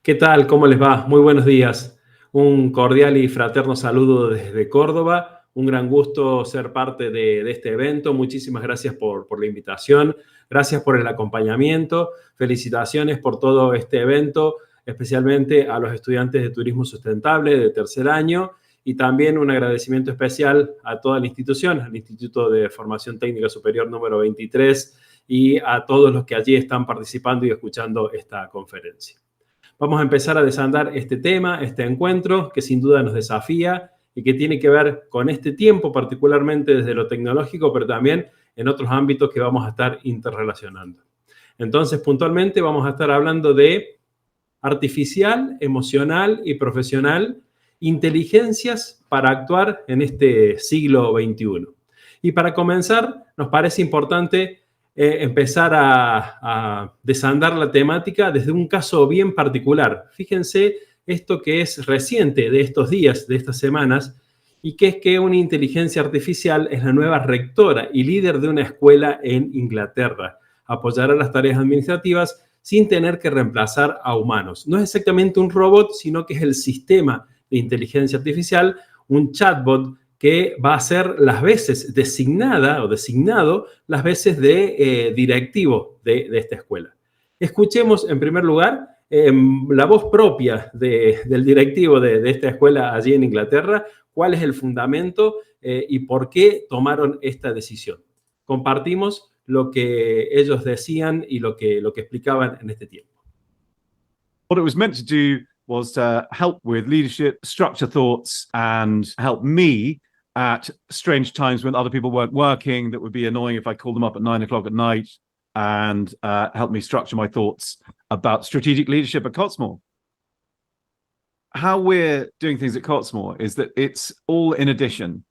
¿Qué tal? ¿Cómo les va? Muy buenos días. Un cordial y fraterno saludo desde Córdoba. Un gran gusto ser parte de este evento. Muchísimas gracias por la invitación. Gracias por el acompañamiento. Felicitaciones por todo este evento, especialmente a los estudiantes de Turismo Sustentable de tercer año. Y también un agradecimiento especial a toda la institución, al Instituto de Formación Técnica Superior número 23 y a todos los que allí están participando y escuchando esta conferencia. Vamos a empezar a desandar este tema, este encuentro, que sin duda nos desafía y que tiene que ver con este tiempo, particularmente desde lo tecnológico, pero también en otros ámbitos que vamos a estar interrelacionando. Entonces, puntualmente vamos a estar hablando de artificial, emocional y profesional, inteligencias para actuar en este siglo XXI. Y para comenzar, nos parece importante empezar a desandar la temática desde un caso bien particular. Fíjense esto que es reciente de estos días, de estas semanas, y que es que una inteligencia artificial es la nueva rectora y líder de una escuela en Inglaterra. Apoyará las tareas administrativas sin tener que reemplazar a humanos. No es exactamente un robot, sino que es el sistema de inteligencia artificial, un chatbot que va a ser las veces designada o designado las veces de directivo de esta escuela. Escuchemos en primer lugar la voz propia del directivo de esta escuela allí en Inglaterra, cuál es el fundamento y por qué tomaron esta decisión. Compartimos lo que ellos decían y lo que explicaban en este tiempo. What it was meant to do was to help with leadership, structure thoughts, and help me at strange times when other people weren't working. That would be annoying if I called them up at 9 o'clock at night, and help me structure my thoughts about strategic leadership at Cottesmore. How we're doing things at Cottesmore is that it's all in addition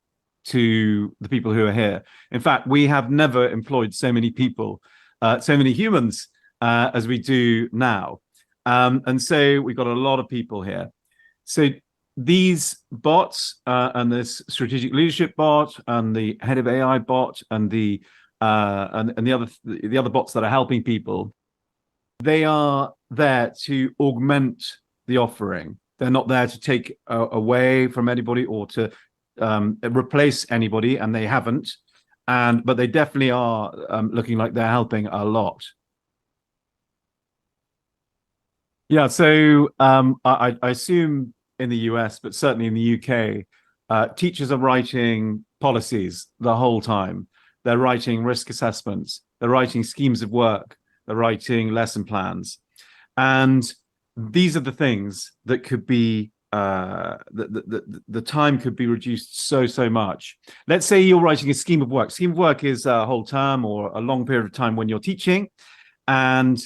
to the people who are here. In fact, we have never employed so many people, so many humans as we do now. And so we've got a lot of people here. So these bots and this strategic leadership bot and the head of AI bot and the other bots that are helping people, they are there to augment the offering. They're not there to take away from anybody or to replace anybody, and they haven't. But they definitely are looking like they're helping a lot. Yeah, so I assume in the US, but certainly in the UK, teachers are writing policies the whole time. They're writing risk assessments. They're writing schemes of work. They're writing lesson plans. And these are the things that could be, the time could be reduced so much. Let's say you're writing a scheme of work. Scheme of work is a whole term or a long period of time when you're teaching. And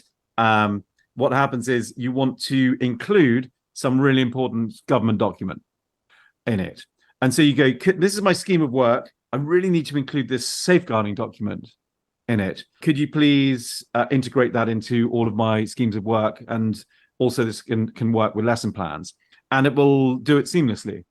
what happens is you want to include some really important government document in it. And so you go, this is my scheme of work. I really need to include this safeguarding document in it. Could you please integrate that into all of my schemes of work? And also this can work with lesson plans. And it will do it seamlessly.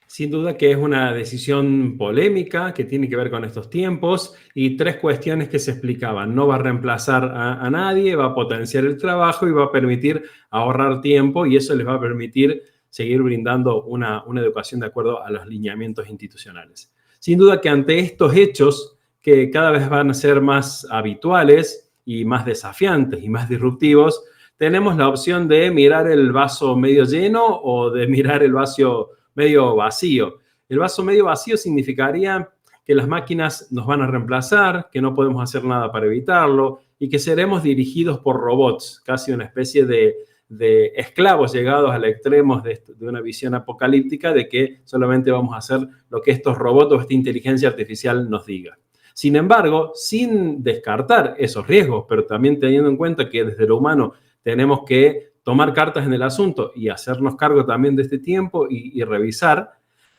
Sin duda que es una decisión polémica que tiene que ver con estos tiempos y tres cuestiones que se explicaban. No va a reemplazar a nadie, va a potenciar el trabajo y va a permitir ahorrar tiempo y eso les va a permitir seguir brindando una educación de acuerdo a los lineamientos institucionales. Sin duda que ante estos hechos que cada vez van a ser más habituales y más desafiantes y más disruptivos, tenemos la opción de mirar el vaso medio lleno o de mirar el vaso medio vacío. El vaso medio vacío significaría que las máquinas nos van a reemplazar, que no podemos hacer nada para evitarlo y que seremos dirigidos por robots, casi una especie de esclavos llegados al extremo de una visión apocalíptica de que solamente vamos a hacer lo que estos robots o esta inteligencia artificial nos diga. Sin embargo, sin descartar esos riesgos, pero también teniendo en cuenta que desde lo humano tenemos que tomar cartas en el asunto y hacernos cargo también de este tiempo y revisar,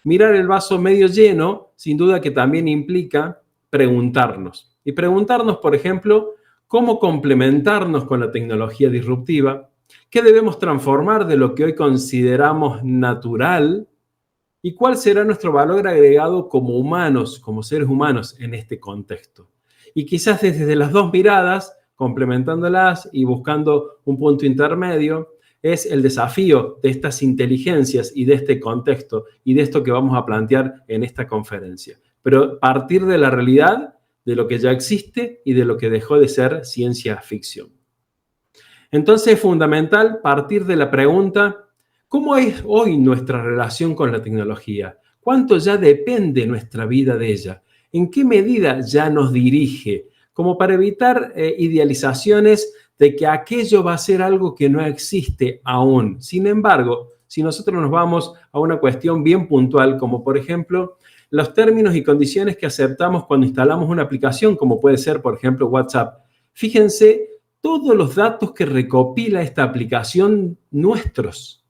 mirar el vaso medio lleno, sin duda que también implica preguntarnos. Y preguntarnos, por ejemplo, cómo complementarnos con la tecnología disruptiva, qué debemos transformar de lo que hoy consideramos natural y cuál será nuestro valor agregado como humanos, como seres humanos en este contexto. Y quizás desde las dos miradas complementándolas y buscando un punto intermedio, es el desafío de estas inteligencias y de este contexto y de esto que vamos a plantear en esta conferencia. Pero partir de la realidad, de lo que ya existe y de lo que dejó de ser ciencia ficción. Entonces es fundamental partir de la pregunta, ¿cómo es hoy nuestra relación con la tecnología? ¿Cuánto ya depende nuestra vida de ella? ¿En qué medida ya nos dirige? Como para evitar idealizaciones de que aquello va a ser algo que no existe aún. Sin embargo, si nosotros nos vamos a una cuestión bien puntual, como por ejemplo, los términos y condiciones que aceptamos cuando instalamos una aplicación, como puede ser, por ejemplo, WhatsApp. Fíjense todos los datos que recopila esta aplicación nuestros.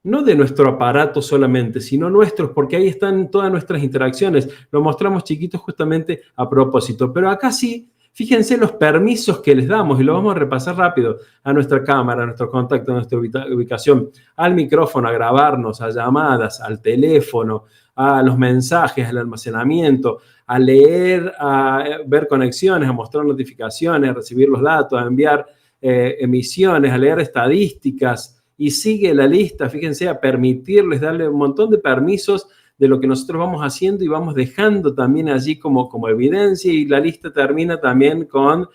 No de nuestro aparato solamente, sino nuestros, porque ahí están todas nuestras interacciones. Lo mostramos chiquitos justamente a propósito. Pero acá sí, fíjense los permisos que les damos, y lo vamos a repasar rápido, a nuestra cámara, a nuestro contacto, a nuestra ubicación, al micrófono, a grabarnos, a llamadas, al teléfono, a los mensajes, al almacenamiento, a leer, a ver conexiones, a mostrar notificaciones, a recibir los datos, a enviar emisiones, a leer estadísticas, y sigue la lista, fíjense, a permitirles, darle un montón de permisos de lo que nosotros vamos haciendo y vamos dejando también allí como evidencia, y la lista termina también con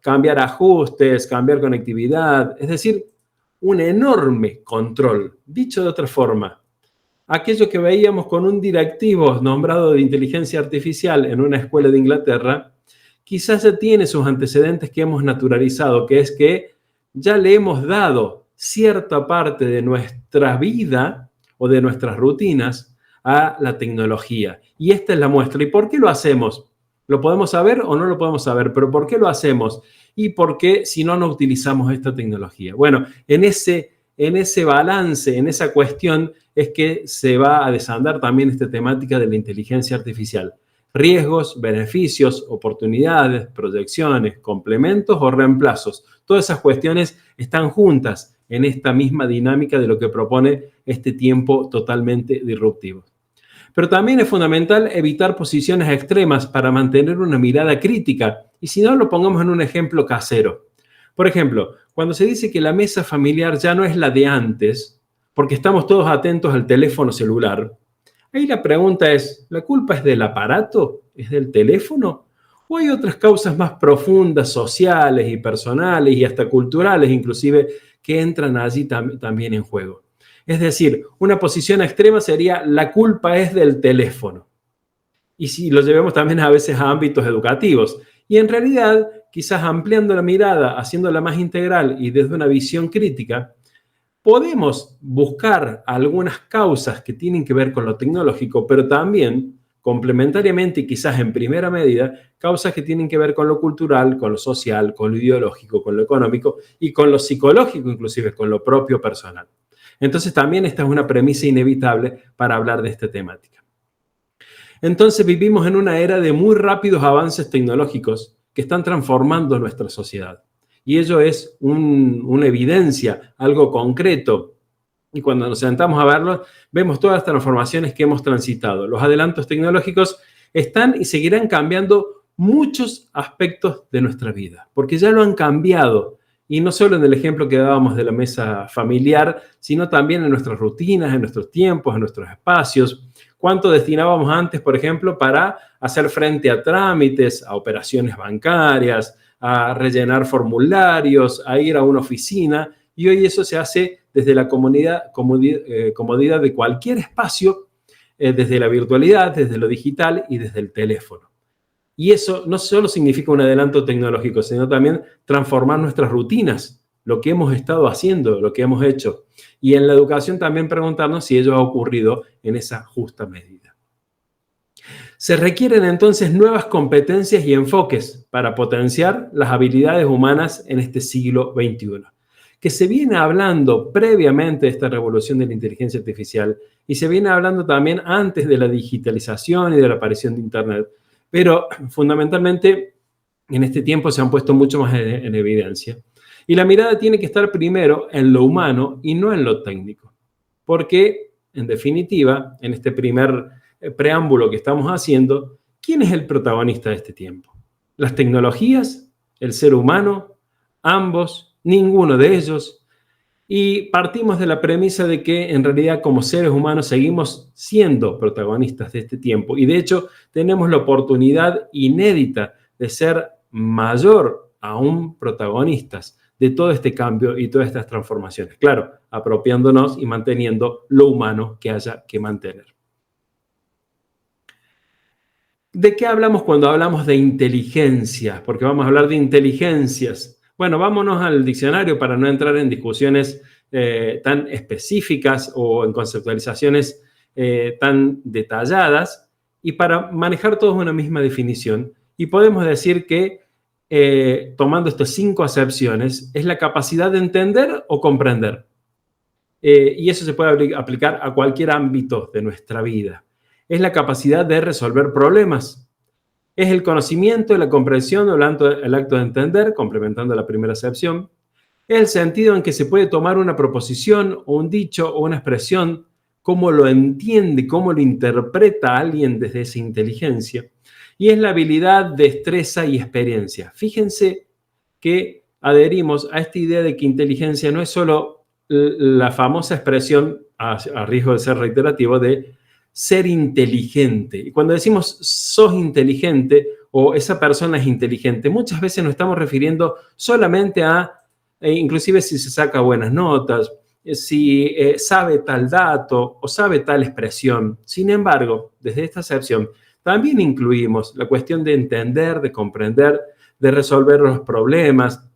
cambiar ajustes, cambiar conectividad, es decir, un enorme control. Dicho de otra forma, aquello que veíamos con un directivo nombrado de inteligencia artificial en una escuela de Inglaterra, quizás ya tiene sus antecedentes que hemos naturalizado, que es que ya le hemos dado cierta parte de nuestra vida o de nuestras rutinas a la tecnología. Y esta es la muestra. ¿Y por qué lo hacemos? ¿Lo podemos saber o no lo podemos saber? ¿Pero por qué lo hacemos? ¿Y por qué si no utilizamos esta tecnología? Bueno, en ese balance, en esa cuestión, es que se va a desandar también esta temática de la inteligencia artificial. Riesgos, beneficios, oportunidades, proyecciones, complementos o reemplazos. Todas esas cuestiones están juntas en esta misma dinámica de lo que propone este tiempo totalmente disruptivo. Pero también es fundamental evitar posiciones extremas para mantener una mirada crítica. Y si no, lo pongamos en un ejemplo casero. Por ejemplo, cuando se dice que la mesa familiar ya no es la de antes, porque estamos todos atentos al teléfono celular, ahí la pregunta es, ¿la culpa es del aparato? ¿Es del teléfono? ¿O hay otras causas más profundas, sociales y personales y hasta culturales inclusive, que entran allí también en juego? Es decir, una posición extrema sería la culpa es del teléfono. Y si lo llevemos también a veces a ámbitos educativos. Y en realidad, quizás ampliando la mirada, haciéndola más integral y desde una visión crítica, podemos buscar algunas causas que tienen que ver con lo tecnológico, pero también, complementariamente y quizás en primera medida, causas que tienen que ver con lo cultural, con lo social, con lo ideológico, con lo económico y con lo psicológico, inclusive con lo propio personal. Entonces también esta es una premisa inevitable para hablar de esta temática. Entonces vivimos en una era de muy rápidos avances tecnológicos que están transformando nuestra sociedad. Y ello es una evidencia, algo concreto. Y cuando nos sentamos a verlo, vemos todas las transformaciones que hemos transitado. Los adelantos tecnológicos están y seguirán cambiando muchos aspectos de nuestra vida, porque ya lo han cambiado. Y no solo en el ejemplo que dábamos de la mesa familiar, sino también en nuestras rutinas, en nuestros tiempos, en nuestros espacios. ¿Cuánto destinábamos antes, por ejemplo, para hacer frente a trámites, a operaciones bancarias, a rellenar formularios, a ir a una oficina? Y hoy eso se hace desde la comodidad de cualquier espacio, desde la virtualidad, desde lo digital y desde el teléfono. Y eso no solo significa un adelanto tecnológico, sino también transformar nuestras rutinas, lo que hemos estado haciendo, lo que hemos hecho. Y en la educación también preguntarnos si ello ha ocurrido en esa justa medida. Se requieren entonces nuevas competencias y enfoques para potenciar las habilidades humanas en este siglo XXI, que se viene hablando previamente de esta revolución de la inteligencia artificial y se viene hablando también antes de la digitalización y de la aparición de Internet. Pero fundamentalmente en este tiempo se han puesto mucho más en evidencia. Y la mirada tiene que estar primero en lo humano y no en lo técnico. Porque, en definitiva, en este primer preámbulo que estamos haciendo, ¿quién es el protagonista de este tiempo? ¿Las tecnologías? el ser humano, ambos, ninguno de ellos. Y partimos de la premisa de que en realidad como seres humanos seguimos siendo protagonistas de este tiempo y de hecho tenemos la oportunidad inédita de ser mayor aún protagonistas de todo este cambio y todas estas transformaciones. Claro, apropiándonos y manteniendo lo humano que haya que mantener. ¿De qué hablamos cuando hablamos de inteligencia? Porque vamos a hablar de inteligencias. Bueno, vámonos al diccionario para no entrar en discusiones tan específicas o en conceptualizaciones tan detalladas y para manejar todos una misma definición. Y podemos decir que, tomando estas 5 acepciones, es la capacidad de entender o comprender. Y eso se puede aplicar a cualquier ámbito de nuestra vida. Es la capacidad de resolver problemas. Es el conocimiento, la comprensión o el acto de entender, complementando la primera acepción. Es el sentido en que se puede tomar una proposición o un dicho o una expresión, cómo lo entiende, cómo lo interpreta alguien desde esa inteligencia. Y es la habilidad, destreza y experiencia. Fíjense que adherimos a esta idea de que inteligencia no es solo la famosa expresión, a riesgo de ser reiterativo, de ser inteligente. Y cuando decimos sos inteligente o esa persona es inteligente, muchas veces nos estamos refiriendo solamente a, inclusive si se saca buenas notas, si sabe tal dato o sabe tal expresión. Sin embargo, desde esta acepción, también incluimos la cuestión de entender, de comprender, de resolver los problemas,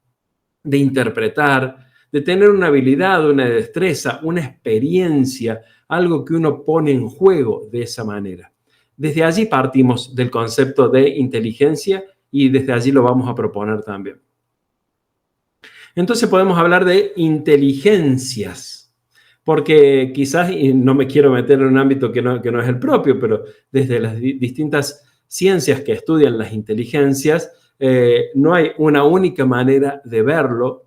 de interpretar, de tener una habilidad, una destreza, una experiencia, algo que uno pone en juego de esa manera. Desde allí partimos del concepto de inteligencia y desde allí lo vamos a proponer también. Entonces podemos hablar de inteligencias, porque quizás, y no me quiero meter en un ámbito que no es el propio, pero desde las distintas ciencias que estudian las inteligencias, no hay una única manera de verlo,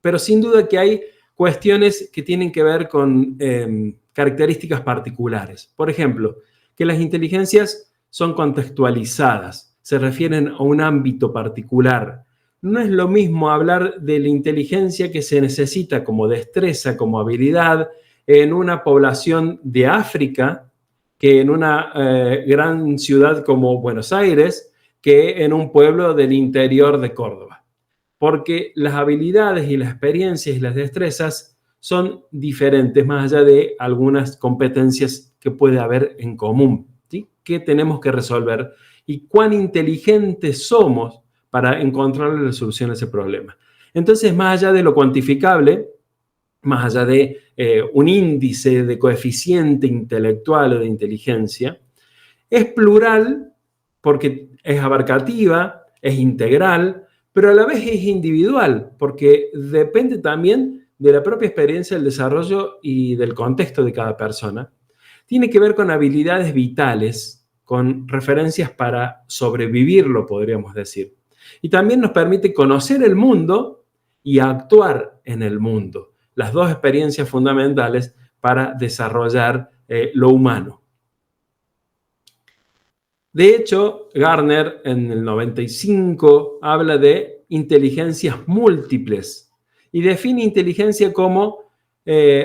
pero sin duda que hay cuestiones que tienen que ver con características particulares. Por ejemplo, que las inteligencias son contextualizadas, se refieren a un ámbito particular. No es lo mismo hablar de la inteligencia que se necesita como destreza, como habilidad en una población de África que en una gran ciudad como Buenos Aires, que en un pueblo del interior de Córdoba. Porque las habilidades y las experiencias y las destrezas son diferentes, más allá de algunas competencias que puede haber en común, ¿sí? ¿Qué tenemos que resolver? Y cuán inteligentes somos para encontrar la solución a ese problema. Entonces, más allá de lo cuantificable, más allá de un índice de coeficiente intelectual o de inteligencia, es plural porque es abarcativa, es integral, pero a la vez es individual, porque depende también de la propia experiencia, del desarrollo y del contexto de cada persona. Tiene que ver con habilidades vitales, con referencias para sobrevivirlo, podríamos decir. Y también nos permite conocer el mundo y actuar en el mundo. Las dos experiencias fundamentales para desarrollar lo humano. De hecho, Gardner en el 95 habla de inteligencias múltiples y define inteligencia como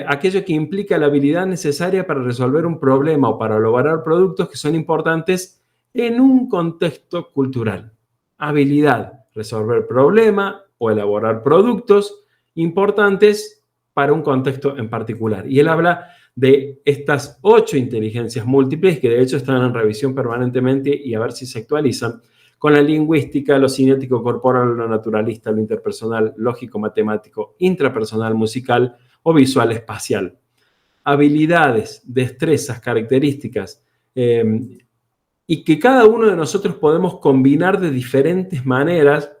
aquello que implica la habilidad necesaria para resolver un problema o para lograr productos que son importantes en un contexto cultural. Habilidad, resolver problema o elaborar productos importantes para un contexto en particular. Y él habla de estas 8 inteligencias múltiples que de hecho están en revisión permanentemente y a ver si se actualizan con la lingüística, lo cinético corporal, lo naturalista, lo interpersonal, lógico, matemático, intrapersonal, musical o visual espacial. Habilidades, destrezas, características y que cada uno de nosotros podemos combinar de diferentes maneras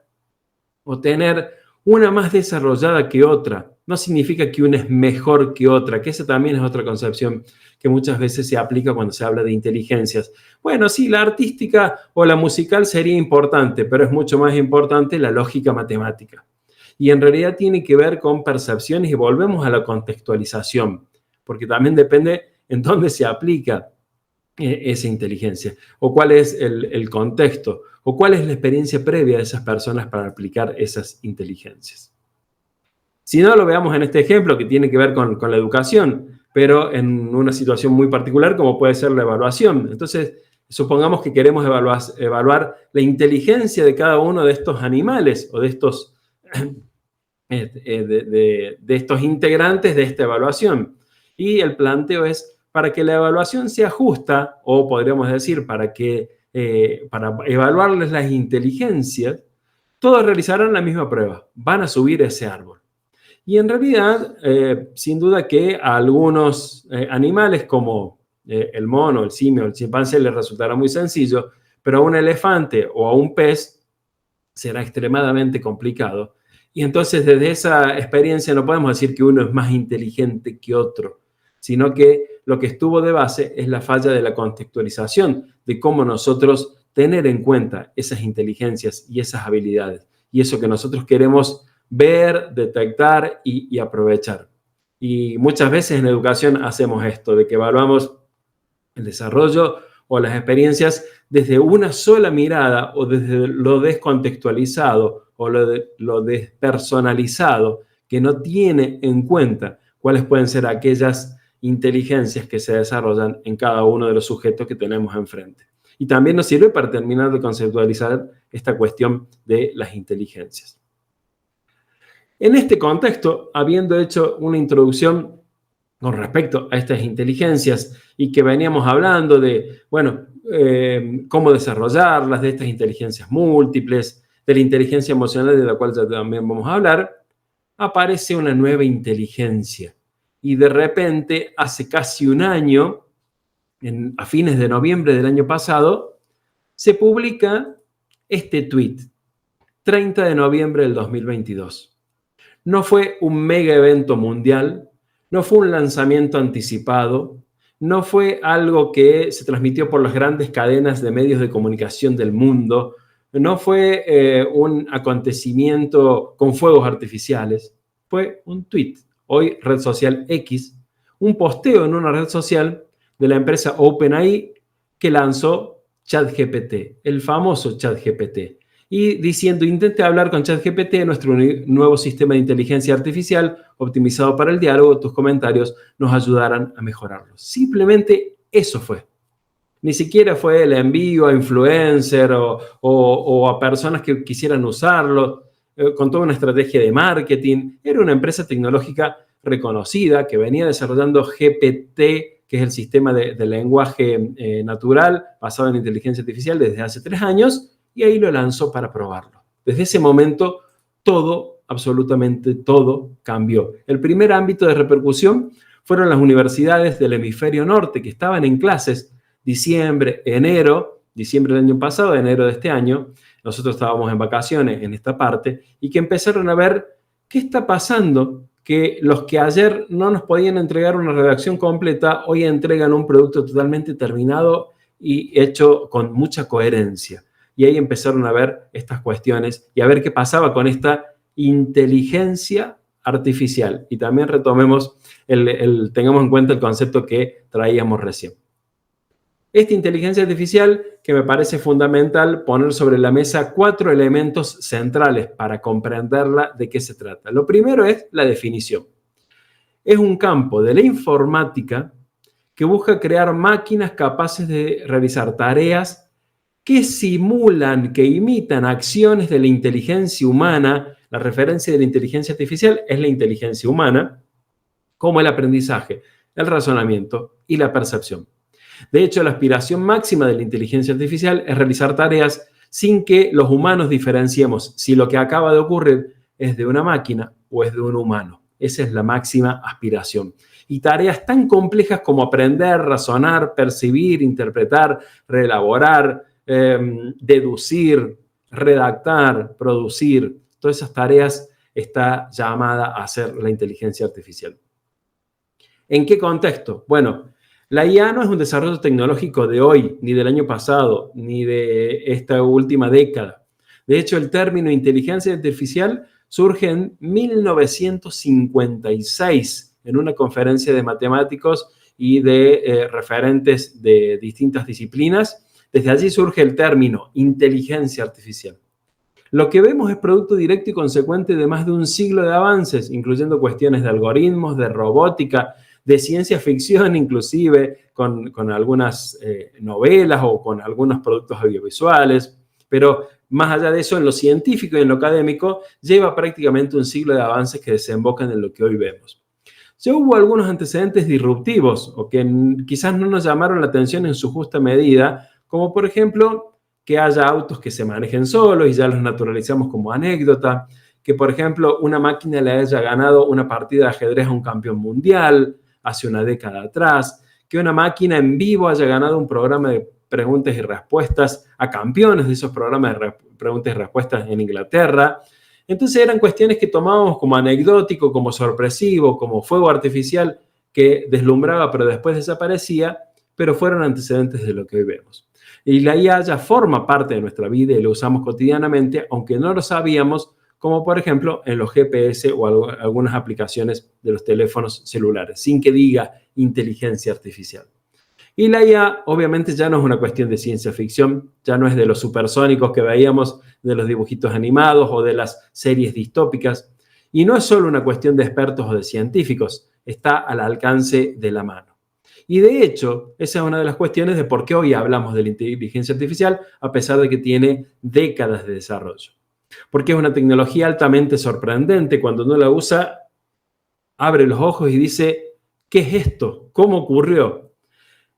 o tener una más desarrollada que otra. No significa que una es mejor que otra, que esa también es otra concepción que muchas veces se aplica cuando se habla de inteligencias. Bueno, sí, la artística o la musical sería importante, pero es mucho más importante la lógica matemática. Y en realidad tiene que ver con percepciones y volvemos a la contextualización, porque también depende en dónde se aplica. esa inteligencia, o cuál es el contexto, o cuál es la experiencia previa de esas personas para aplicar esas inteligencias. Si no, lo veamos en este ejemplo que tiene que ver con la educación, pero en una situación muy particular como puede ser la evaluación. Entonces, supongamos que queremos evaluar la inteligencia de cada uno de estos animales o de estos, de estos integrantes de esta evaluación. Y el planteo es, para que la evaluación sea justa, o podríamos decir, para evaluarles las inteligencias, todos realizarán la misma prueba, van a subir ese árbol. Y en realidad, sin duda que a algunos animales como el mono, el simio, el chimpancé les resultará muy sencillo, pero a un elefante o a un pez será extremadamente complicado. Y entonces desde esa experiencia no podemos decir que uno es más inteligente que otro, sino que lo que estuvo de base es la falla de la contextualización, de cómo nosotros tener en cuenta esas inteligencias y esas habilidades. Y eso que nosotros queremos ver, detectar y aprovechar. Y muchas veces en educación hacemos esto, de que evaluamos el desarrollo o las experiencias desde una sola mirada o desde lo descontextualizado o lo despersonalizado, que no tiene en cuenta cuáles pueden ser aquellas inteligencias que se desarrollan en cada uno de los sujetos que tenemos enfrente. Y también nos sirve para terminar de conceptualizar esta cuestión de las inteligencias. En este contexto, habiendo hecho una introducción con respecto a estas inteligencias y que veníamos hablando de, bueno, cómo desarrollarlas, de estas inteligencias múltiples, de la inteligencia emocional de la cual ya también vamos a hablar, aparece una nueva inteligencia. Y de repente, hace casi un año, a fines de noviembre del año pasado, se publica este tweet, 30 de noviembre del 2022. No fue un mega evento mundial, no fue un lanzamiento anticipado, no fue algo que se transmitió por las grandes cadenas de medios de comunicación del mundo, no fue un acontecimiento con fuegos artificiales, fue un tweet, hoy red social X, un posteo en una red social de la empresa OpenAI que lanzó ChatGPT, el famoso ChatGPT. Y diciendo, intente hablar con ChatGPT, nuestro nuevo sistema de inteligencia artificial optimizado para el diálogo, tus comentarios nos ayudarán a mejorarlo. Simplemente eso fue. Ni siquiera fue el envío a influencer o a personas que quisieran usarlo, con toda una estrategia de marketing. Era una empresa tecnológica reconocida que venía desarrollando GPT, que es el sistema de lenguaje natural basado en inteligencia artificial desde hace 3 años, y ahí lo lanzó para probarlo. Desde ese momento, todo, absolutamente todo, cambió. El primer ámbito de repercusión fueron las universidades del hemisferio norte, que estaban en clases diciembre del año pasado, enero de este año. Nosotros estábamos en vacaciones en esta parte, y que empezaron a ver qué está pasando, que los que ayer no nos podían entregar una redacción completa, hoy entregan un producto totalmente terminado y hecho con mucha coherencia. Y ahí empezaron a ver estas cuestiones y a ver qué pasaba con esta inteligencia artificial. Y también retomemos, tengamos en cuenta el concepto que traíamos recién. Esta inteligencia artificial, que me parece fundamental poner sobre la mesa 4 elementos centrales para comprenderla de qué se trata. Lo primero es la definición. Es un campo de la informática que busca crear máquinas capaces de realizar tareas que simulan, que imitan acciones de la inteligencia humana. La referencia de la inteligencia artificial es la inteligencia humana, como el aprendizaje, el razonamiento y la percepción. De hecho, la aspiración máxima de la inteligencia artificial es realizar tareas sin que los humanos diferenciemos si lo que acaba de ocurrir es de una máquina o es de un humano. Esa es la máxima aspiración. Y tareas tan complejas como aprender, razonar, percibir, interpretar, reelaborar, deducir, redactar, producir, todas esas tareas está llamada a hacer la inteligencia artificial. ¿En qué contexto? Bueno, la IA no es un desarrollo tecnológico de hoy, ni del año pasado, ni de esta última década. De hecho, el término inteligencia artificial surge en 1956 en una conferencia de matemáticos y de referentes de distintas disciplinas. Desde allí surge el término inteligencia artificial. Lo que vemos es producto directo y consecuente de más de un siglo de avances, incluyendo cuestiones de algoritmos, de robótica, de ciencia ficción, inclusive con algunas novelas o con algunos productos audiovisuales. Pero más allá de eso, en lo científico y en lo académico, lleva prácticamente un siglo de avances que desembocan en lo que hoy vemos. Ya hubo algunos antecedentes disruptivos o que quizás no nos llamaron la atención en su justa medida, como por ejemplo que haya autos que se manejen solos y ya los naturalizamos como anécdota, que por ejemplo una máquina le haya ganado una partida de ajedrez a un campeón mundial hace una década atrás, que una máquina en vivo haya ganado un programa de preguntas y respuestas a campeones de esos programas de preguntas y respuestas en Inglaterra. Entonces eran cuestiones que tomábamos como anecdótico, como sorpresivo, como fuego artificial que deslumbraba pero después desaparecía, pero fueron antecedentes de lo que hoy vemos. Y la IA ya forma parte de nuestra vida y lo usamos cotidianamente, aunque no lo sabíamos, como por ejemplo en los GPS o algunas aplicaciones de los teléfonos celulares, sin que diga inteligencia artificial. Y la IA obviamente ya no es una cuestión de ciencia ficción, ya no es de los supersónicos que veíamos, de los dibujitos animados o de las series distópicas. Y no es solo una cuestión de expertos o de científicos, está al alcance de la mano. Y de hecho, esa es una de las cuestiones de por qué hoy hablamos de la inteligencia artificial, a pesar de que tiene décadas de desarrollo. Porque es una tecnología altamente sorprendente. Cuando uno la usa, abre los ojos y dice, ¿qué es esto? ¿Cómo ocurrió?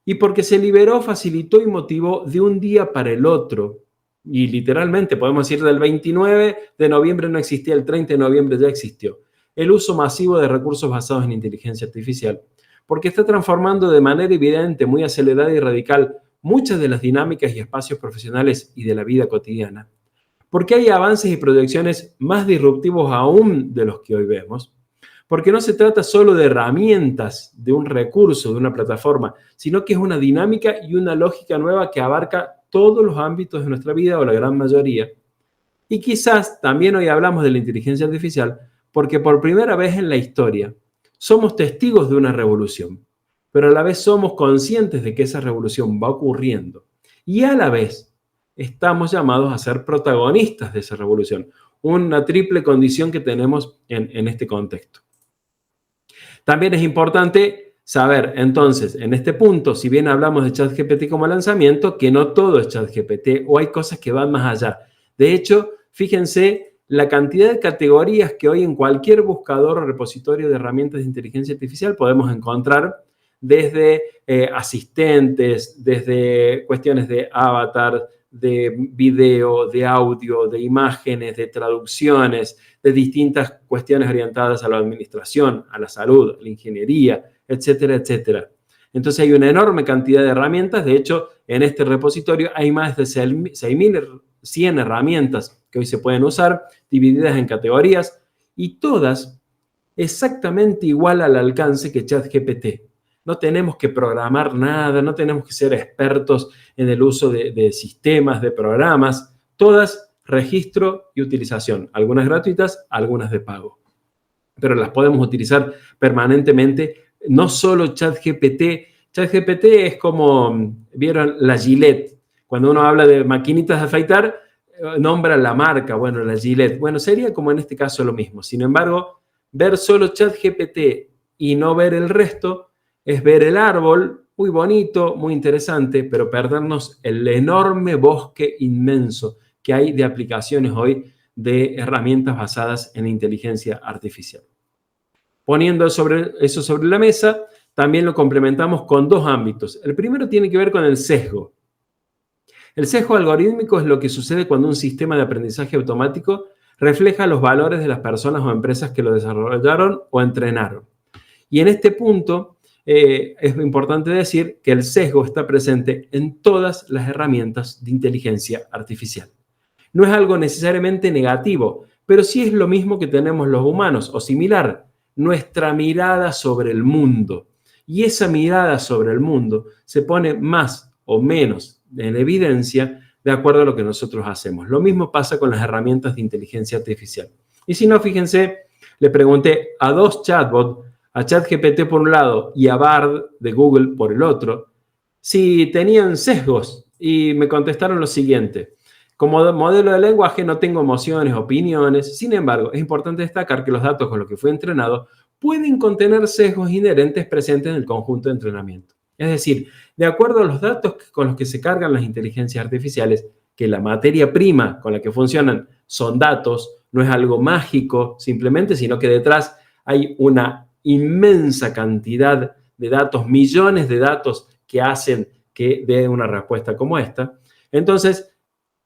Y porque se liberó, facilitó y motivó de un día para el otro. Y literalmente, podemos decir, del 29 de noviembre no existía, el 30 de noviembre ya existió. El uso masivo de recursos basados en inteligencia artificial. Porque está transformando de manera evidente, muy acelerada y radical, muchas de las dinámicas y espacios profesionales y de la vida cotidiana. Porque hay avances y proyecciones más disruptivos aún de los que hoy vemos. Porque no se trata solo de herramientas, de un recurso, de una plataforma, sino que es una dinámica y una lógica nueva que abarca todos los ámbitos de nuestra vida o la gran mayoría. Y quizás también hoy hablamos de la inteligencia artificial porque por primera vez en la historia somos testigos de una revolución, pero a la vez somos conscientes de que esa revolución va ocurriendo y a la vez estamos llamados a ser protagonistas de esa revolución, una triple condición que tenemos en este contexto. También es importante saber, entonces, en este punto, si bien hablamos de ChatGPT como lanzamiento, que no todo es ChatGPT o hay cosas que van más allá. De hecho, fíjense la cantidad de categorías que hoy en cualquier buscador o repositorio de herramientas de inteligencia artificial podemos encontrar, desde asistentes, desde cuestiones de avatar, de video, de audio, de imágenes, de traducciones, de distintas cuestiones orientadas a la administración, a la salud, a la ingeniería, etcétera, etcétera. Entonces hay una enorme cantidad de herramientas. De hecho, en este repositorio hay más de 6.100 herramientas que hoy se pueden usar, divididas en categorías, y todas exactamente igual al alcance que ChatGPT. No tenemos que programar nada, no tenemos que ser expertos en el uso de sistemas, de programas, todas registro y utilización, algunas gratuitas, algunas de pago. Pero las podemos utilizar permanentemente, no solo ChatGPT. ChatGPT es como, ¿vieron la Gillette? Cuando uno habla de maquinitas de afeitar, nombra la marca, bueno, la Gillette. Bueno, sería como en este caso lo mismo. Sin embargo, ver solo ChatGPT y no ver el resto es ver el árbol, muy bonito, muy interesante, pero perdernos el enorme bosque inmenso que hay de aplicaciones hoy de herramientas basadas en inteligencia artificial. Poniendo eso sobre la mesa, también lo complementamos con dos ámbitos. El primero tiene que ver con el sesgo. El sesgo algorítmico es lo que sucede cuando un sistema de aprendizaje automático refleja los valores de las personas o empresas que lo desarrollaron o entrenaron. Y en este punto es importante decir que el sesgo está presente en todas las herramientas de inteligencia artificial. No es algo necesariamente negativo, pero sí es lo mismo que tenemos los humanos, o similar, nuestra mirada sobre el mundo. Y esa mirada sobre el mundo se pone más o menos en evidencia de acuerdo a lo que nosotros hacemos. Lo mismo pasa con las herramientas de inteligencia artificial. Y si no, fíjense, le pregunté a dos chatbots, a ChatGPT por un lado y a Bard de Google por el otro, si tenían sesgos, y me contestaron lo siguiente: como modelo de lenguaje no tengo emociones, opiniones, sin embargo, es importante destacar que los datos con los que fue entrenado pueden contener sesgos inherentes presentes en el conjunto de entrenamiento. Es decir, de acuerdo a los datos con los que se cargan las inteligencias artificiales, que la materia prima con la que funcionan son datos, no es algo mágico simplemente, sino que detrás hay una inmensa cantidad de datos, millones de datos que hacen que dé una respuesta como esta. Entonces,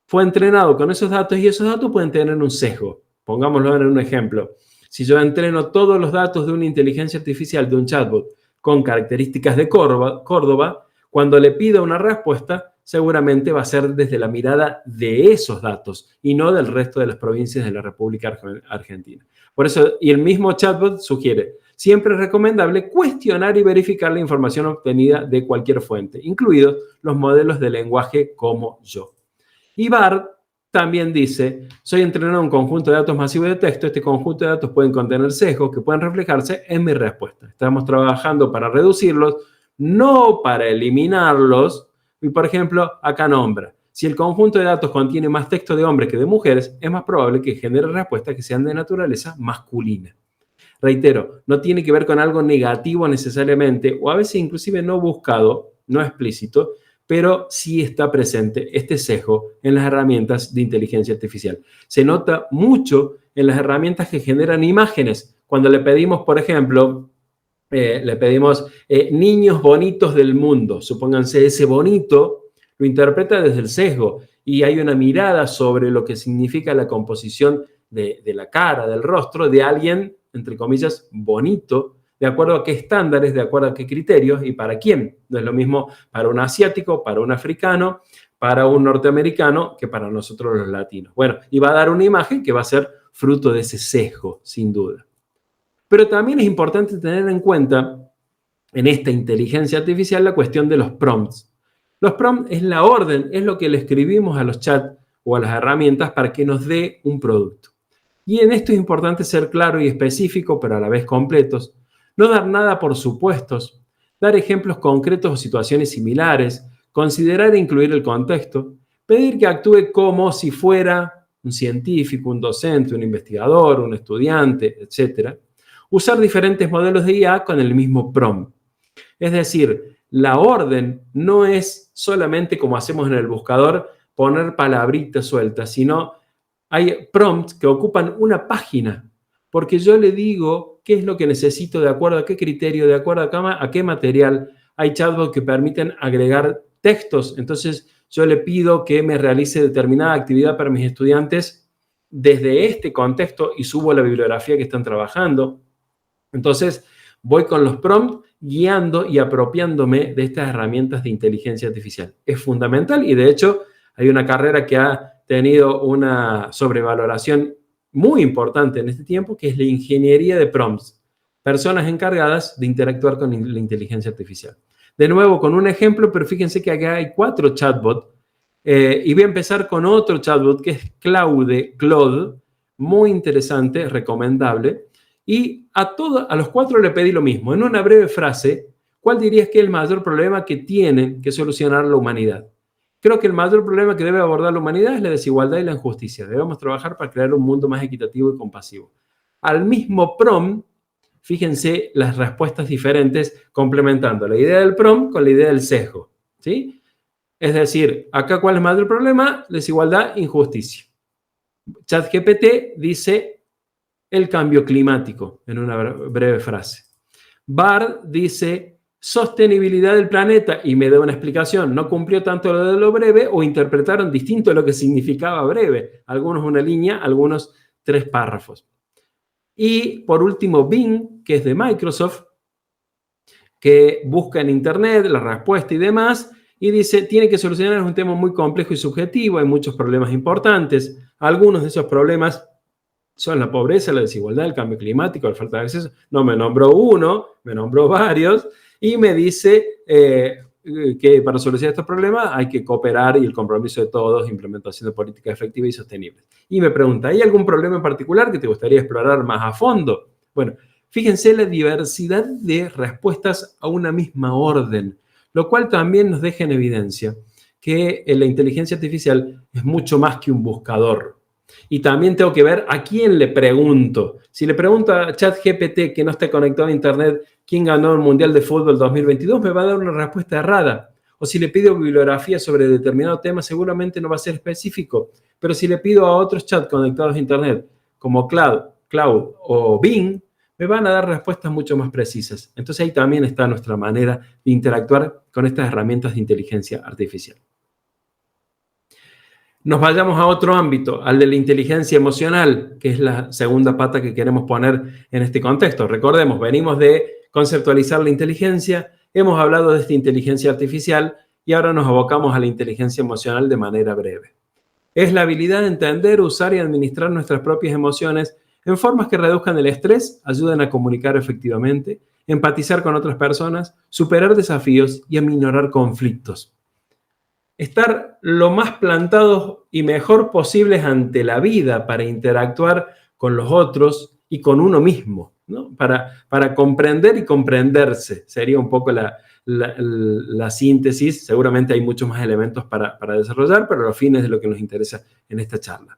fue entrenado con esos datos y esos datos pueden tener un sesgo. Pongámoslo en un ejemplo. Si yo entreno todos los datos de una inteligencia artificial, de un chatbot, con características de Córdoba, cuando le pida una respuesta, seguramente va a ser desde la mirada de esos datos y no del resto de las provincias de la República Argentina. Por eso, y el mismo chatbot sugiere, siempre es recomendable cuestionar y verificar la información obtenida de cualquier fuente, incluidos los modelos de lenguaje como yo. Y Bard también dice, soy entrenado en un conjunto de datos masivos de texto. Este conjunto de datos pueden contener sesgos que pueden reflejarse en mi respuesta. Estamos trabajando para reducirlos, no para eliminarlos. Y, por ejemplo, acá nombra, si el conjunto de datos contiene más texto de hombres que de mujeres, es más probable que genere respuestas que sean de naturaleza masculina. Reitero, no tiene que ver con algo negativo necesariamente, o a veces inclusive no buscado, no explícito, pero sí está presente este sesgo en las herramientas de inteligencia artificial. Se nota mucho en las herramientas que generan imágenes. Cuando le pedimos, por ejemplo, niños bonitos del mundo, supónganse, ese bonito lo interpreta desde el sesgo y hay una mirada sobre lo que significa la composición de la cara, del rostro de alguien, entre comillas, bonito, de acuerdo a qué estándares, de acuerdo a qué criterios y para quién. No es lo mismo para un asiático, para un africano, para un norteamericano que para nosotros los latinos. Bueno, y va a dar una imagen que va a ser fruto de ese sesgo, sin duda. Pero también es importante tener en cuenta en esta inteligencia artificial la cuestión de los prompts. Los prompts es la orden, es lo que le escribimos a los chats o a las herramientas para que nos dé un producto. Y en esto es importante ser claro y específico, pero a la vez completos. No dar nada por supuestos, dar ejemplos concretos o situaciones similares, considerar e incluir el contexto, pedir que actúe como si fuera un científico, un docente, un investigador, un estudiante, etc. Usar diferentes modelos de IA con el mismo prompt. Es decir, la orden no es solamente como hacemos en el buscador, poner palabritas sueltas, sino hay prompts que ocupan una página, porque yo le digo qué es lo que necesito de acuerdo a qué criterio, de acuerdo a qué material. Hay chatbots que permiten agregar textos, entonces yo le pido que me realice determinada actividad para mis estudiantes desde este contexto y subo la bibliografía que están trabajando. Entonces voy con los prompts guiando y apropiándome de estas herramientas de inteligencia artificial. Es fundamental y de hecho hay una carrera que ha tenido una sobrevaloración muy importante en este tiempo, que es la ingeniería de prompts. Personas encargadas de interactuar con la inteligencia artificial. De nuevo, con un ejemplo, pero fíjense que acá hay 4 chatbots. Y voy a empezar con otro chatbot que es Claude, muy interesante, recomendable. Y a los 4 le pedí lo mismo. En una breve frase, ¿cuál dirías que es el mayor problema que tiene que solucionar la humanidad? Creo que el mayor problema que debe abordar la humanidad es la desigualdad y la injusticia. Debemos trabajar para crear un mundo más equitativo y compasivo. Al mismo prompt, fíjense las respuestas diferentes complementando la idea del prompt con la idea del sesgo, ¿sí? Es decir, acá ¿cuál es el mayor problema? Desigualdad, injusticia. ChatGPT dice el cambio climático en una breve frase. Bard dice sostenibilidad del planeta y me da una explicación. No cumplió tanto lo de lo breve o interpretaron distinto lo que significaba breve. Algunos una línea, algunos 3 párrafos. Y por último, Bing, que es de Microsoft, que busca en Internet la respuesta y demás, y dice, tiene que solucionar un tema muy complejo y subjetivo, hay muchos problemas importantes. Algunos de esos problemas son la pobreza, la desigualdad, el cambio climático, la falta de acceso. No me nombró uno, me nombró varios, y me dice que para solucionar estos problemas hay que cooperar y el compromiso de todos, implementación de políticas efectivas y sostenibles. Y me pregunta, ¿hay algún problema en particular que te gustaría explorar más a fondo? Bueno, Fíjense la diversidad de respuestas a una misma orden, lo cual también nos deja en evidencia que la inteligencia artificial es mucho más que un buscador. Y también tengo que ver a quién le pregunto. Si le pregunto a ChatGPT, que no está conectado a Internet, quién ganó el Mundial de Fútbol 2022, me va a dar una respuesta errada. O si le pido bibliografía sobre determinado tema, seguramente no va a ser específico. Pero si le pido a otros chats conectados a Internet, como Cloud o Bing, me van a dar respuestas mucho más precisas. Entonces ahí también está nuestra manera de interactuar con estas herramientas de inteligencia artificial. Nos vayamos a otro ámbito, al de la inteligencia emocional, que es la segunda pata que queremos poner en este contexto. Recordemos, venimos de conceptualizar la inteligencia, hemos hablado de esta inteligencia artificial y ahora nos abocamos a la inteligencia emocional de manera breve. Es la habilidad de entender, usar y administrar nuestras propias emociones en formas que reduzcan el estrés, ayuden a comunicar efectivamente, empatizar con otras personas, superar desafíos y aminorar conflictos. Estar lo más plantados y mejor posibles ante la vida para interactuar con los otros y con uno mismo, ¿no? Para comprender y comprenderse. Sería un poco la síntesis. Seguramente hay muchos más elementos para desarrollar, pero los fines de lo que nos interesa en esta charla.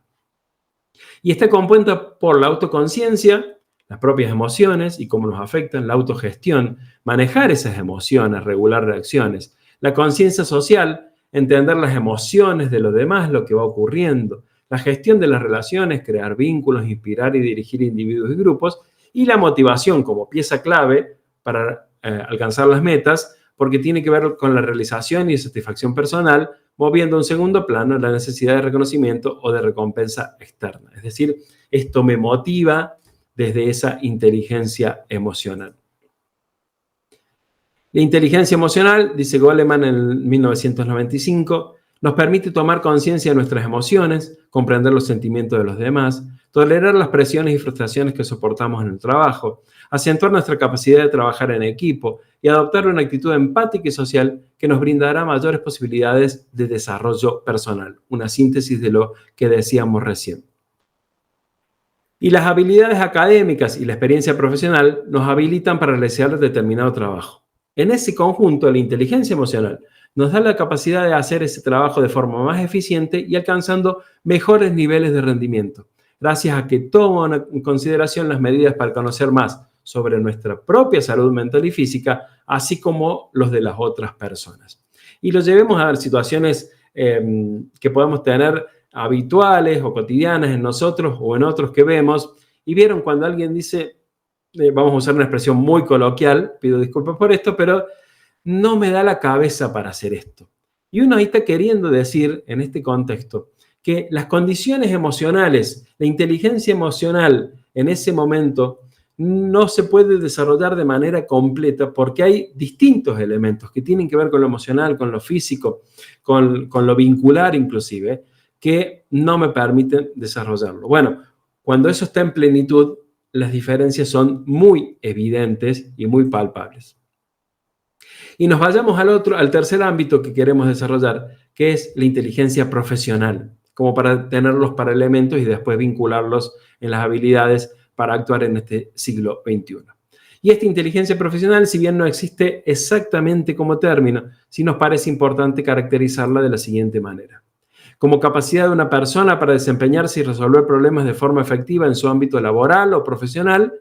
Y está compuesta por la autoconciencia, las propias emociones y cómo nos afectan, la autogestión, manejar esas emociones, regular reacciones, la conciencia social, entender las emociones de los demás, lo que va ocurriendo, la gestión de las relaciones, crear vínculos, inspirar y dirigir individuos y grupos, y la motivación como pieza clave para alcanzar las metas, porque tiene que ver con la realización y satisfacción personal, moviendo a un segundo plano la necesidad de reconocimiento o de recompensa externa. Es decir, esto me motiva desde esa inteligencia emocional. La inteligencia emocional, dice Goleman en 1995, nos permite tomar conciencia de nuestras emociones, comprender los sentimientos de los demás, tolerar las presiones y frustraciones que soportamos en el trabajo, acentuar nuestra capacidad de trabajar en equipo y adoptar una actitud empática y social que nos brindará mayores posibilidades de desarrollo personal. Una síntesis de lo que decíamos recién. Y las habilidades académicas y la experiencia profesional nos habilitan para realizar determinado trabajo. En ese conjunto, la inteligencia emocional nos da la capacidad de hacer ese trabajo de forma más eficiente y alcanzando mejores niveles de rendimiento, gracias a que toma en consideración las medidas para conocer más sobre nuestra propia salud mental y física, así como los de las otras personas. Y lo llevemos a situaciones que podemos tener habituales o cotidianas en nosotros o en otros que vemos. Y vieron cuando alguien dice, vamos a usar una expresión muy coloquial, pido disculpas por esto, pero no me da la cabeza para hacer esto. Y uno ahí está queriendo decir, en este contexto, que las condiciones emocionales, la inteligencia emocional en ese momento no se puede desarrollar de manera completa porque hay distintos elementos que tienen que ver con lo emocional, con lo físico, con lo vincular inclusive, que no me permiten desarrollarlo. Bueno, cuando eso está en plenitud, las diferencias son muy evidentes y muy palpables. Y nos vayamos al tercer ámbito que queremos desarrollar, que es la inteligencia profesional, como para tener los paralementos y después vincularlos en las habilidades para actuar en este siglo XXI. Y esta inteligencia profesional, si bien no existe exactamente como término, sí nos parece importante caracterizarla de la siguiente manera. Como capacidad de una persona para desempeñarse y resolver problemas de forma efectiva en su ámbito laboral o profesional,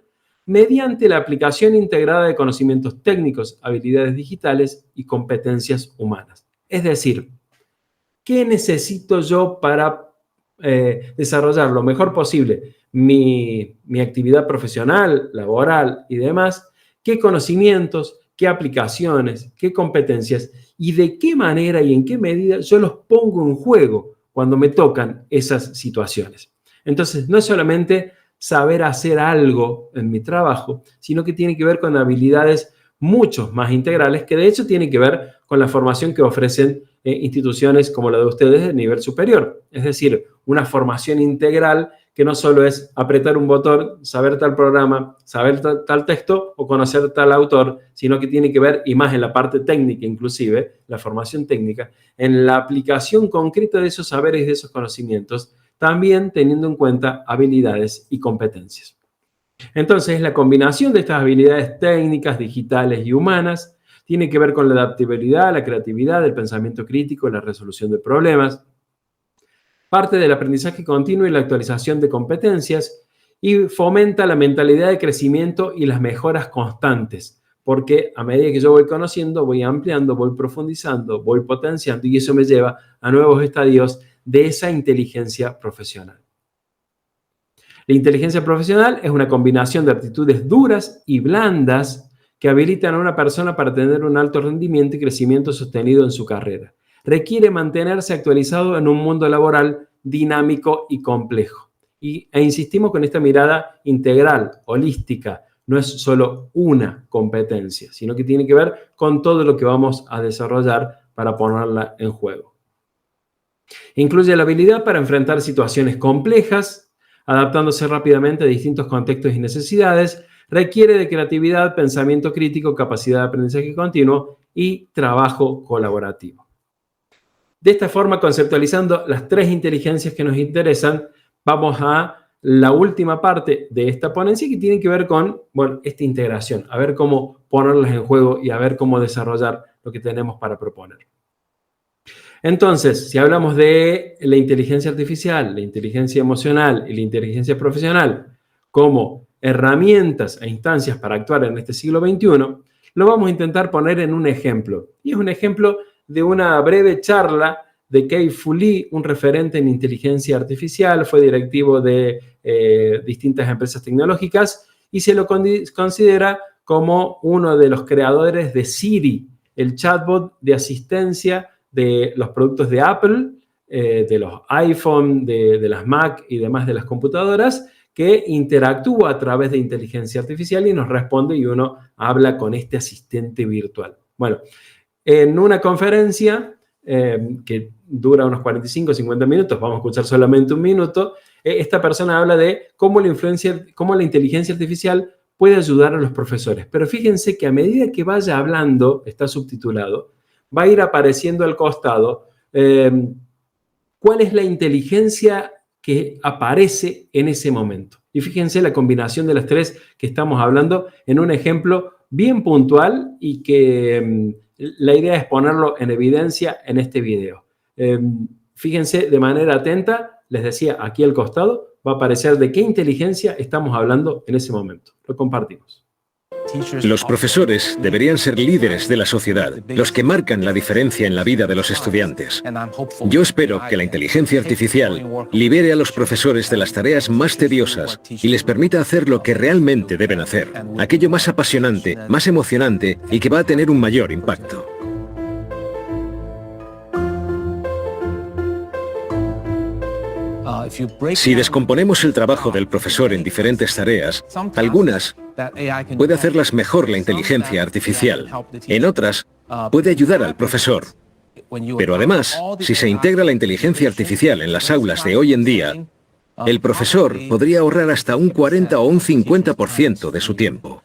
mediante la aplicación integrada de conocimientos técnicos, habilidades digitales y competencias humanas. Es decir, ¿qué necesito yo para desarrollar lo mejor posible mi actividad profesional, laboral y demás? ¿Qué conocimientos, qué aplicaciones, qué competencias y de qué manera y en qué medida yo los pongo en juego cuando me tocan esas situaciones? Entonces, no es solamente saber hacer algo en mi trabajo, sino que tiene que ver con habilidades mucho más integrales, que de hecho tiene que ver con la formación que ofrecen instituciones como la de ustedes de nivel superior. Es decir, una formación integral que no solo es apretar un botón, saber tal programa, saber tal texto o conocer tal autor, sino que tiene que ver, y más en la parte técnica inclusive, la formación técnica, en la aplicación concreta de esos saberes y de esos conocimientos, también teniendo en cuenta habilidades y competencias. Entonces, la combinación de estas habilidades técnicas, digitales y humanas tiene que ver con la adaptabilidad, la creatividad, el pensamiento crítico, la resolución de problemas, parte del aprendizaje continuo y la actualización de competencias, y fomenta la mentalidad de crecimiento y las mejoras constantes, porque a medida que yo voy conociendo, voy ampliando, voy profundizando, voy potenciando, y eso me lleva a nuevos estadios de esa inteligencia profesional. La inteligencia profesional es una combinación de actitudes duras y blandas que habilitan a una persona para tener un alto rendimiento y crecimiento sostenido en su carrera. Requiere mantenerse actualizado en un mundo laboral dinámico y complejo. E insistimos con esta mirada integral, holística. No es solo una competencia, sino que tiene que ver con todo lo que vamos a desarrollar para ponerla en juego. Incluye la habilidad para enfrentar situaciones complejas, adaptándose rápidamente a distintos contextos y necesidades. Requiere de creatividad, pensamiento crítico, capacidad de aprendizaje continuo y trabajo colaborativo. De esta forma, conceptualizando las tres inteligencias que nos interesan, vamos a la última parte de esta ponencia, que tiene que ver con, bueno, esta integración, a ver cómo ponerlas en juego y a ver cómo desarrollar lo que tenemos para proponer. Entonces, si hablamos de la inteligencia artificial, la inteligencia emocional y la inteligencia profesional como herramientas e instancias para actuar en este siglo XXI, lo vamos a intentar poner en un ejemplo. Y es un ejemplo de una breve charla de Kei-Fu Lee, un referente en inteligencia artificial, fue directivo de distintas empresas tecnológicas y se lo considera como uno de los creadores de Siri, el chatbot de asistencia de los productos de Apple, de los iPhone, de las Mac y demás de las computadoras, que interactúa a través de inteligencia artificial y nos responde y uno habla con este asistente virtual. Bueno, en una conferencia que dura unos 45 o 50 minutos, vamos a escuchar solamente un minuto, esta persona habla de cómo la inteligencia artificial puede ayudar a los profesores. Pero fíjense que a medida que vaya hablando, está subtitulado, va a ir apareciendo al costado cuál es la inteligencia que aparece en ese momento. Y fíjense la combinación de las tres que estamos hablando en un ejemplo bien puntual y que la idea es ponerlo en evidencia en este video. Fíjense de manera atenta, les decía, aquí al costado va a aparecer de qué inteligencia estamos hablando en ese momento. Lo compartimos. Los profesores deberían ser líderes de la sociedad, los que marcan la diferencia en la vida de los estudiantes. Yo espero que la inteligencia artificial libere a los profesores de las tareas más tediosas y les permita hacer lo que realmente deben hacer, aquello más apasionante, más emocionante y que va a tener un mayor impacto. Si descomponemos el trabajo del profesor en diferentes tareas, algunas puede hacerlas mejor la inteligencia artificial. En otras, puede ayudar al profesor. Pero además, si se integra la inteligencia artificial en las aulas de hoy en día, el profesor podría ahorrar hasta un 40 o un 50% de su tiempo.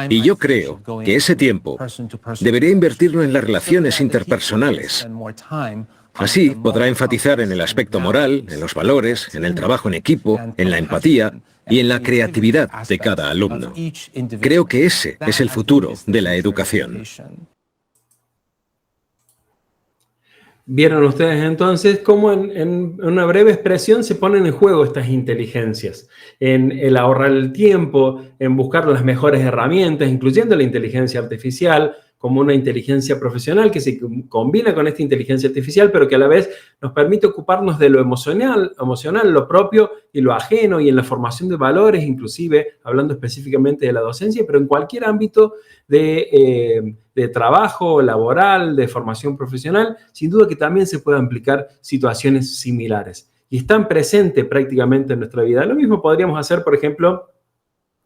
Y yo creo que ese tiempo debería invertirlo en las relaciones interpersonales. Así podrá enfatizar en el aspecto moral, en los valores, en el trabajo en equipo, en la empatía y en la creatividad de cada alumno. Creo que ese es el futuro de la educación. Vieron ustedes entonces cómo en una breve expresión se ponen en juego estas inteligencias, en el ahorrar el tiempo, en buscar las mejores herramientas, incluyendo la inteligencia artificial, como una inteligencia profesional que se combina con esta inteligencia artificial, pero que a la vez nos permite ocuparnos de lo emocional, lo propio y lo ajeno, y en la formación de valores, inclusive hablando específicamente de la docencia, pero en cualquier ámbito de trabajo laboral, de formación profesional, sin duda que también se pueden aplicar situaciones similares. Y están presentes prácticamente en nuestra vida. Lo mismo podríamos hacer, por ejemplo,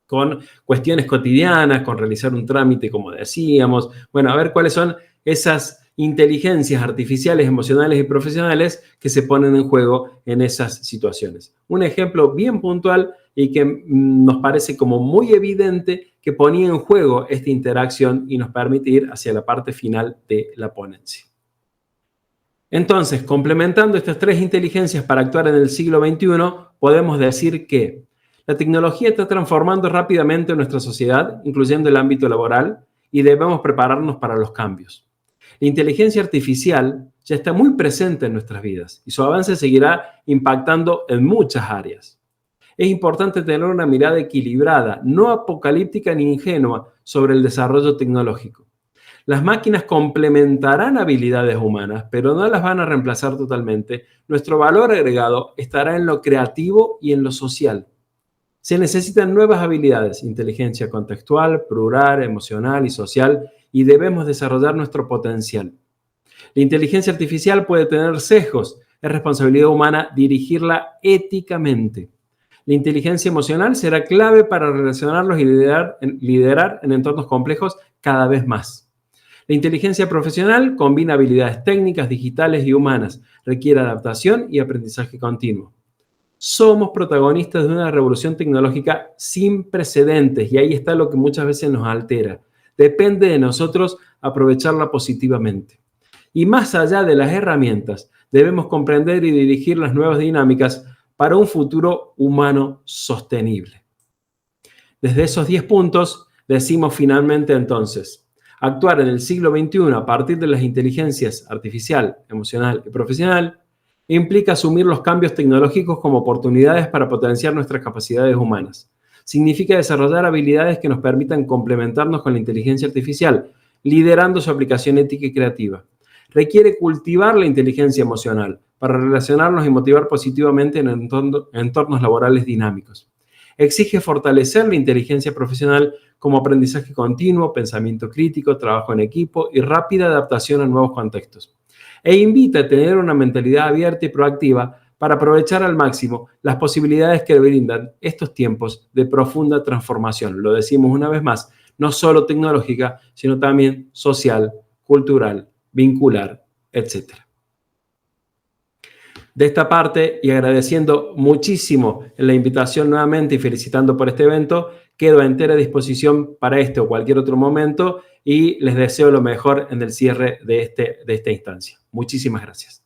con cuestiones cotidianas, con realizar un trámite, como decíamos. Bueno, a ver cuáles son esas inteligencias artificiales, emocionales y profesionales que se ponen en juego en esas situaciones. Un ejemplo bien puntual y que nos parece como muy evidente que ponía en juego esta interacción y nos permite ir hacia la parte final de la ponencia. Entonces, complementando estas tres inteligencias para actuar en el siglo XXI, podemos decir que La tecnología está transformando rápidamente nuestra sociedad, incluyendo el ámbito laboral, y debemos prepararnos para los cambios. La inteligencia artificial ya está muy presente en nuestras vidas y su avance seguirá impactando en muchas áreas. Es importante tener una mirada equilibrada, no apocalíptica ni ingenua, sobre el desarrollo tecnológico. Las máquinas complementarán habilidades humanas, pero no las van a reemplazar totalmente. Nuestro valor agregado estará en lo creativo y en lo social. Se necesitan nuevas habilidades, inteligencia contextual, plural, emocional y social, y debemos desarrollar nuestro potencial. La inteligencia artificial puede tener sesgos, es responsabilidad humana dirigirla éticamente. La inteligencia emocional será clave para relacionarlos y liderar en entornos complejos cada vez más. La inteligencia profesional combina habilidades técnicas, digitales y humanas, requiere adaptación y aprendizaje continuo. Somos protagonistas de una revolución tecnológica sin precedentes y ahí está lo que muchas veces nos altera. Depende de nosotros aprovecharla positivamente. Y más allá de las herramientas, debemos comprender y dirigir las nuevas dinámicas para un futuro humano sostenible. Desde esos 10 puntos, decimos finalmente entonces, actuar en el siglo XXI a partir de las inteligencias artificial, emocional y profesional implica asumir los cambios tecnológicos como oportunidades para potenciar nuestras capacidades humanas. Significa desarrollar habilidades que nos permitan complementarnos con la inteligencia artificial, liderando su aplicación ética y creativa. Requiere cultivar la inteligencia emocional para relacionarnos y motivar positivamente en entornos laborales dinámicos. Exige fortalecer la inteligencia profesional como aprendizaje continuo, pensamiento crítico, trabajo en equipo y rápida adaptación a nuevos contextos. E invita a tener una mentalidad abierta y proactiva para aprovechar al máximo las posibilidades que brindan estos tiempos de profunda transformación. Lo decimos una vez más, no solo tecnológica, sino también social, cultural, vincular, etc. De esta parte, y agradeciendo muchísimo la invitación nuevamente y felicitando por este evento, quedo a entera disposición para este o cualquier otro momento y les deseo lo mejor en el cierre de esta instancia. Muchísimas gracias.